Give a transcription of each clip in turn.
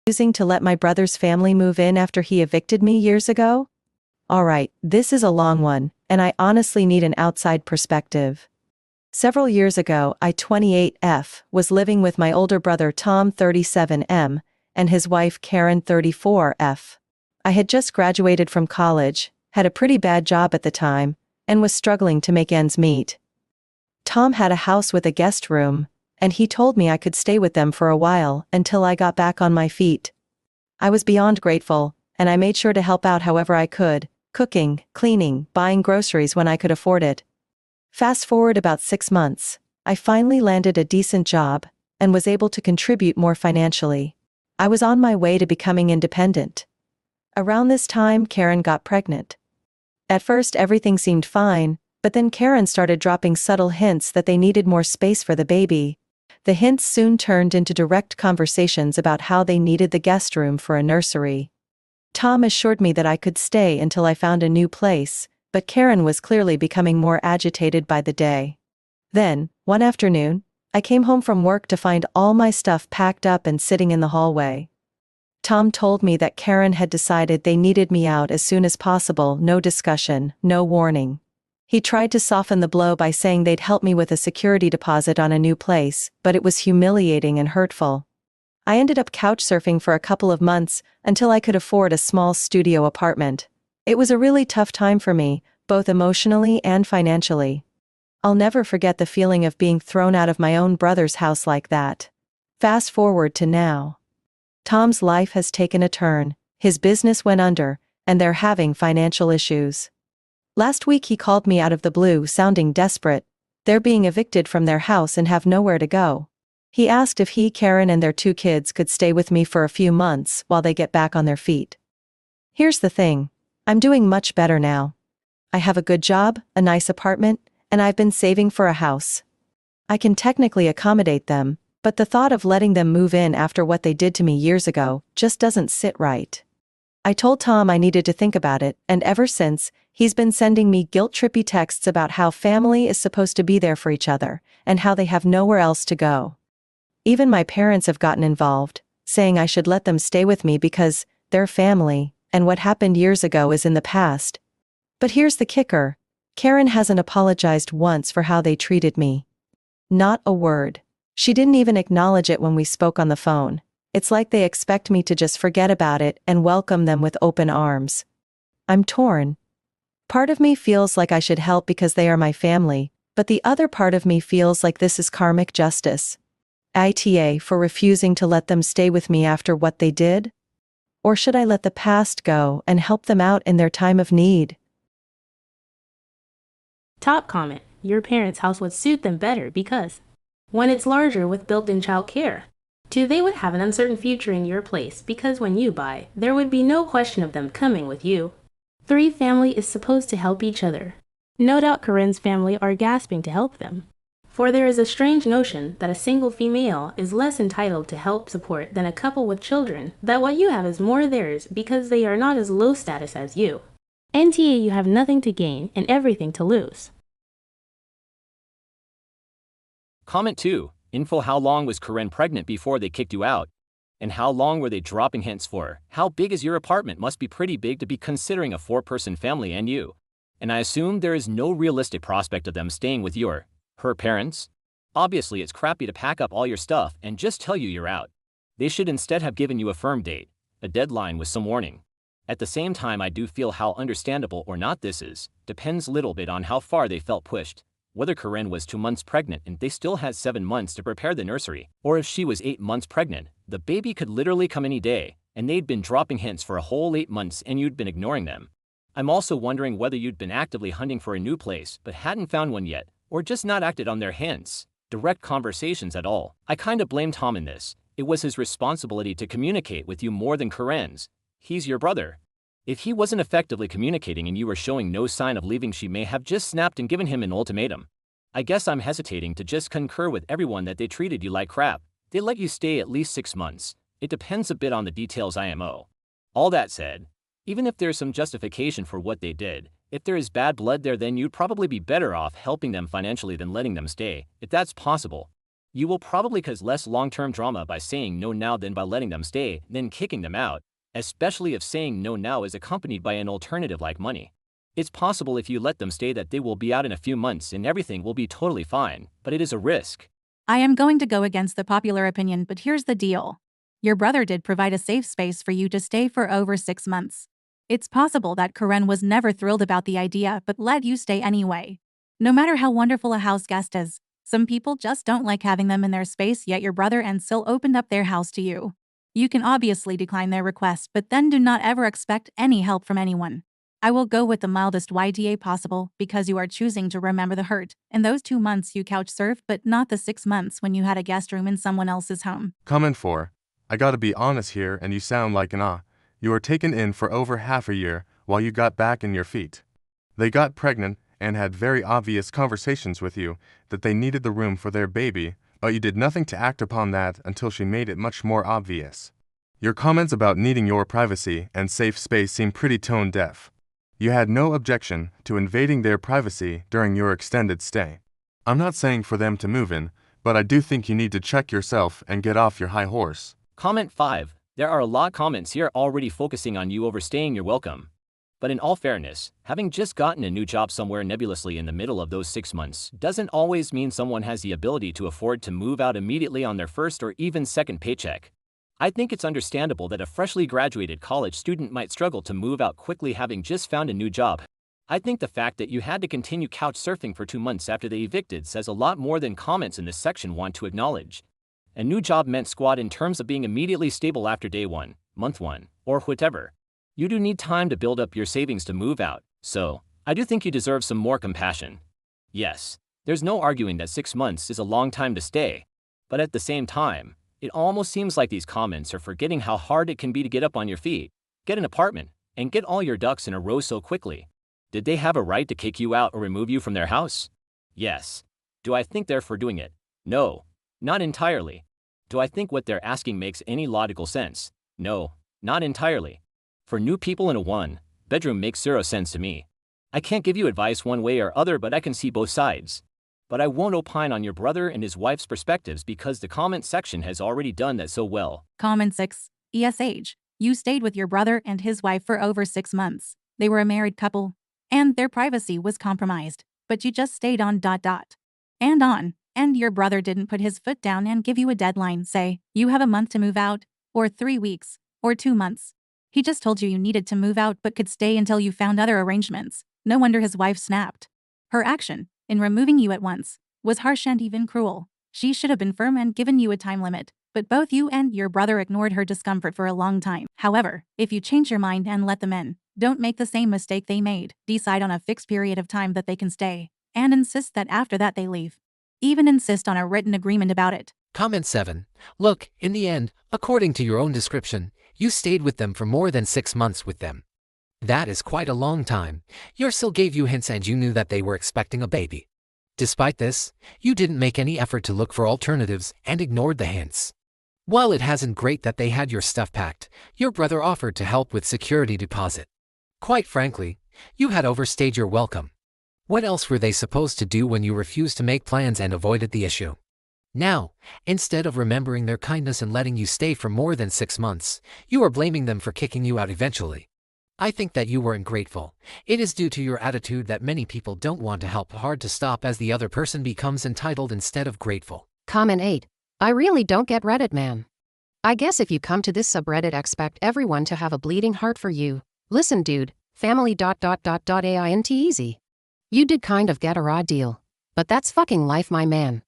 Refusing to let my brother's family move in after he evicted me years ago? Alright, this is a long one, and I honestly need an outside perspective. Several years ago, I 28F was living with my older brother Tom 37M and his wife Karen 34F. I had just graduated from college, had a pretty bad job at the time, and was struggling to make ends meet. Tom had a house with a guest room, and he told me I could stay with them for a while until I got back on my feet. I was beyond grateful, and I made sure to help out however I could, cooking, cleaning, buying groceries when I could afford it. Fast forward about 6 months, I finally landed a decent job, and was able to contribute more financially. I was on my way to becoming independent. Around this time, Karen got pregnant. At first everything seemed fine, but then Karen started dropping subtle hints that they needed more space for the baby. The hints soon turned into direct conversations about how they needed the guest room for a nursery. Tom assured me that I could stay until I found a new place, but Karen was clearly becoming more agitated by the day. Then, one afternoon, I came home from work to find all my stuff packed up and sitting in the hallway. Tom told me that Karen had decided they needed me out as soon as possible, no discussion, no warning. He tried to soften the blow by saying they'd help me with a security deposit on a new place, but it was humiliating and hurtful. I ended up couch surfing for a couple of months until I could afford a small studio apartment. It was a really tough time for me, both emotionally and financially. I'll never forget the feeling of being thrown out of my own brother's house like that. Fast forward to now. Tom's life has taken a turn, his business went under, and they're having financial issues. Last week he called me out of the blue sounding desperate. They're being evicted from their house and have nowhere to go. He asked if he, Karen, and their 2 kids could stay with me for a few months while they get back on their feet. Here's the thing. I'm doing much better now. I have a good job, a nice apartment, and I've been saving for a house. I can technically accommodate them, but the thought of letting them move in after what they did to me years ago just doesn't sit right. I told Tom I needed to think about it, and ever since, he's been sending me guilt-trippy texts about how family is supposed to be there for each other, and how they have nowhere else to go. Even my parents have gotten involved, saying I should let them stay with me because they're family, and what happened years ago is in the past. But here's the kicker. Karen hasn't apologized once for how they treated me. Not a word. She didn't even acknowledge it when we spoke on the phone. It's like they expect me to just forget about it and welcome them with open arms. I'm torn. Part of me feels like I should help because they are my family, but the other part of me feels like this is karmic justice. AITA for refusing to let them stay with me after what they did? Or should I let the past go and help them out in their time of need? Top comment. Your parents' house would suit them better because 1. It's larger with built-in child care. 2. They would have an uncertain future in your place because when you buy, there would be no question of them coming with you. 3. Family is supposed to help each other. No doubt Karen's family are gasping to help them. For there is a strange notion that a single female is less entitled to help support than a couple with children, that what you have is more theirs because they are not as low status as you. NTA, you have nothing to gain and everything to lose. Comment 2. Info: how long was Karen pregnant before they kicked you out? And how long were they dropping hints for? How big is your apartment? Must be pretty big to be considering a 4-person family and you. And I assume there is no realistic prospect of them staying with her parents? Obviously it's crappy to pack up all your stuff and just tell you you're out. They should instead have given you a firm date, a deadline with some warning. At the same time, I do feel how understandable or not this is, depends a little bit on how far they felt pushed. Whether Karen was 2 months pregnant and they still had 7 months to prepare the nursery, or if she was 8 months pregnant, the baby could literally come any day, and they'd been dropping hints for a whole 8 months and you'd been ignoring them. I'm also wondering whether you'd been actively hunting for a new place but hadn't found one yet, or just not acted on their hints, direct conversations at all. I kinda blame Tom in this. It was his responsibility to communicate with you more than Karen's. He's your brother. If he wasn't effectively communicating and you were showing no sign of leaving, she may have just snapped and given him an ultimatum. I guess I'm hesitating to just concur with everyone that they treated you like crap. They let you stay at least 6 months. It depends a bit on the details IMO. All that said, even if there's some justification for what they did, if there is bad blood there, then you'd probably be better off helping them financially than letting them stay, if that's possible. You will probably cause less long-term drama by saying no now than by letting them stay, then kicking them out, especially if saying no now is accompanied by an alternative like money. It's possible if you let them stay that they will be out in a few months and everything will be totally fine, but it is a risk. I am going to go against the popular opinion, but here's the deal. Your brother did provide a safe space for you to stay for over 6 months. It's possible that Karen was never thrilled about the idea but let you stay anyway. No matter how wonderful a house guest is, some people just don't like having them in their space, yet your brother and still opened up their house to you. You can obviously decline their request, but then do not ever expect any help from anyone. I will go with the mildest YTA possible because you are choosing to remember the hurt. In those 2 months you couch surfed, but not the 6 months when you had a guest room in someone else's home. Comment 4. I gotta be honest here and you sound like an You were taken in for over half a year while you got back in your feet. They got pregnant and had very obvious conversations with you that they needed the room for their baby, but you did nothing to act upon that until she made it much more obvious. Your comments about needing your privacy and safe space seem pretty tone deaf. You had no objection to invading their privacy during your extended stay. I'm not saying for them to move in, but I do think you need to check yourself and get off your high horse. Comment 5. There are a lot of comments here already focusing on you overstaying your welcome. But in all fairness, having just gotten a new job somewhere nebulously in the middle of those 6 months doesn't always mean someone has the ability to afford to move out immediately on their first or even second paycheck. I think it's understandable that a freshly graduated college student might struggle to move out quickly having just found a new job. I think the fact that you had to continue couch surfing for 2 months after they evicted says a lot more than comments in this section want to acknowledge. A new job meant squat in terms of being immediately stable after day 1, month 1, or whatever. You do need time to build up your savings to move out, so I do think you deserve some more compassion. Yes, there's no arguing that 6 months is a long time to stay, but at the same time, it almost seems like these comments are forgetting how hard it can be to get up on your feet, get an apartment, and get all your ducks in a row so quickly. Did they have a right to kick you out or remove you from their house? Yes. Do I think they're for doing it? No, not entirely. Do I think what they're asking makes any logical sense? No, not entirely. For new people in a one-bedroom makes 0 sense to me. I can't give you advice one way or other, but I can see both sides. But I won't opine on your brother and his wife's perspectives because the comment section has already done that so well. Comment 6. ESH. You stayed with your brother and his wife for over 6 months. They were a married couple, and their privacy was compromised, but you just stayed on ... And your brother didn't put his foot down and give you a deadline, say, you have a month to move out, or 3 weeks, or 2 months. He just told you needed to move out but could stay until you found other arrangements. No wonder his wife snapped. Her action, in removing you at once, was harsh and even cruel. She should have been firm and given you a time limit, but both you and your brother ignored her discomfort for a long time. However, if you change your mind and let them in, don't make the same mistake they made. Decide on a fixed period of time that they can stay, and insist that after that they leave. Even insist on a written agreement about it. Comment 7. Look, in the end, according to your own description, you stayed with them for more than 6 months with them. That is quite a long time. Your still gave you hints and you knew that they were expecting a baby. Despite this, you didn't make any effort to look for alternatives and ignored the hints. While it hasn't great that they had your stuff packed, your brother offered to help with security deposit. Quite frankly, you had overstayed your welcome. What else were they supposed to do when you refused to make plans and avoided the issue? Now, instead of remembering their kindness and letting you stay for more than 6 months, you are blaming them for kicking you out eventually. I think that you were ungrateful. It is due to your attitude that many people don't want to help hard to stop as the other person becomes entitled instead of grateful. Comment 8. I really don't get Reddit, man. I guess if you come to this subreddit expect everyone to have a bleeding heart for you. Listen dude, family ... AINT easy. You did kind of get a raw deal. But that's fucking life, my man.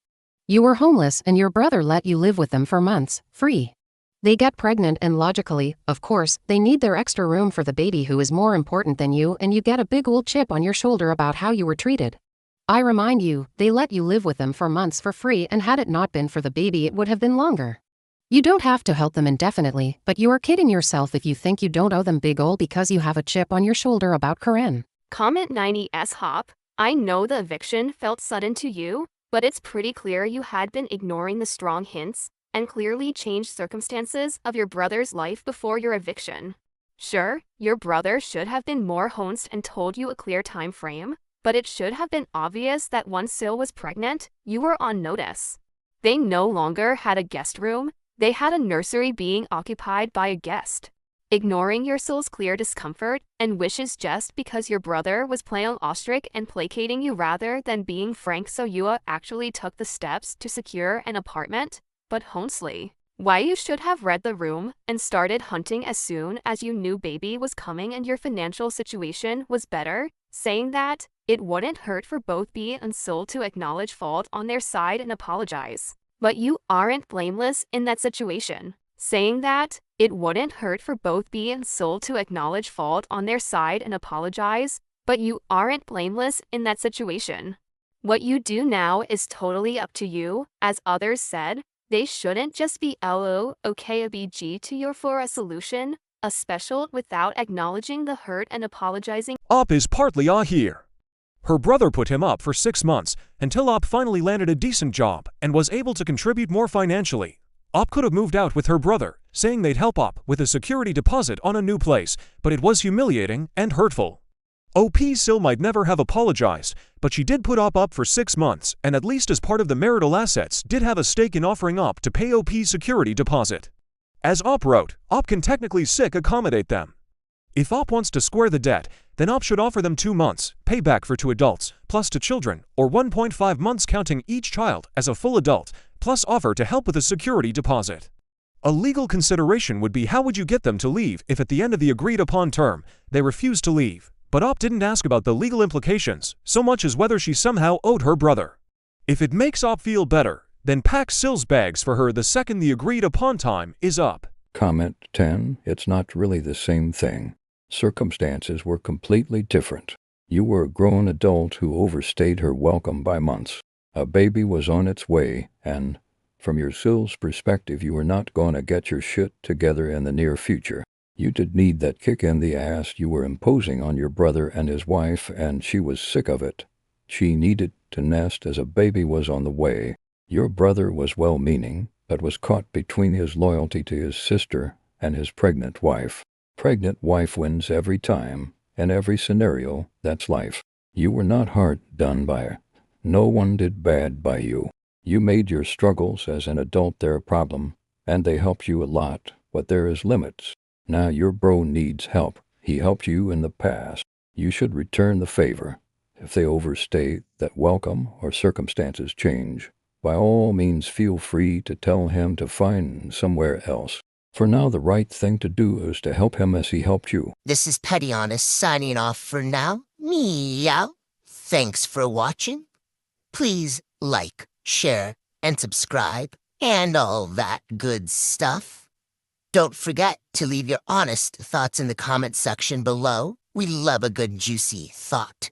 You were homeless and your brother let you live with them for months, free. They get pregnant and logically, of course, they need their extra room for the baby who is more important than you, and you get a big old chip on your shoulder about how you were treated. I remind you, they let you live with them for months for free, and had it not been for the baby it would have been longer. You don't have to help them indefinitely, but you are kidding yourself if you think you don't owe them big ol' because you have a chip on your shoulder about Karen. Comment 90s Hop. I know the eviction felt sudden to you, but it's pretty clear you had been ignoring the strong hints and clearly changed circumstances of your brother's life before your eviction. Sure, your brother should have been more honest and told you a clear time frame, but it should have been obvious that once Sil was pregnant, you were on notice. They no longer had a guest room, they had a nursery being occupied by a guest. Ignoring your soul's clear discomfort and wishes just because your brother was playing ostrich and placating you rather than being frank, so you actually took the steps to secure an apartment. But honestly, why you should have read the room and started hunting as soon as you knew baby was coming and your financial situation was better, saying that it wouldn't hurt for both B and soul to acknowledge fault on their side and apologize. But you aren't blameless in that situation. Saying that it wouldn't hurt for both B and soul to acknowledge fault on their side and apologize, but you aren't blameless in that situation. What you do now is totally up to you. As others said, they shouldn't just be LOOKABG to you for a solution, a special, without acknowledging the hurt and apologizing. Op is partly here. Her brother put him up for 6 months until Op finally landed a decent job and was able to contribute more financially. Op could have moved out with her brother, saying they'd help Op with a security deposit on a new place, but it was humiliating and hurtful. OP still might never have apologized, but she did put Op up for 6 months, and at least as part of the marital assets did have a stake in offering Op to pay OP's security deposit. As Op wrote, Op can technically accommodate them. If Op wants to square the debt, then Op should offer them 2 months, payback for 2 adults, plus 2 children, or 1.5 months counting each child as a full adult, plus offer to help with a security deposit. A legal consideration would be how would you get them to leave if at the end of the agreed upon term, they refused to leave. But Op didn't ask about the legal implications, so much as whether she somehow owed her brother. If it makes Op feel better, then pack Sill's bags for her the second the agreed upon time is up. Comment 10. It's not really the same thing. Circumstances were completely different. You were a grown adult who overstayed her welcome by months. A baby was on its way, and, from your Sill's perspective, you were not going to get your shit together in the near future. You did need that kick in the ass you were imposing on your brother and his wife, and she was sick of it. She needed to nest as a baby was on the way. Your brother was well-meaning, but was caught between his loyalty to his sister and his pregnant wife. Pregnant wife wins every time, in every scenario. That's life. You were not hard done by her. No one did bad by you. You made your struggles as an adult their problem, and they helped you a lot, but there is limits. Now your bro needs help. He helped you in the past. You should return the favor. If they overstay that welcome or circumstances change, by all means feel free to tell him to find somewhere else. For now, the right thing to do is to help him as he helped you. This is Petty Honest signing off for now. Meow. Thanks for watching. Please like, share, and subscribe, and all that good stuff. Don't forget to leave your honest thoughts in the comment section below. We love a good juicy thought.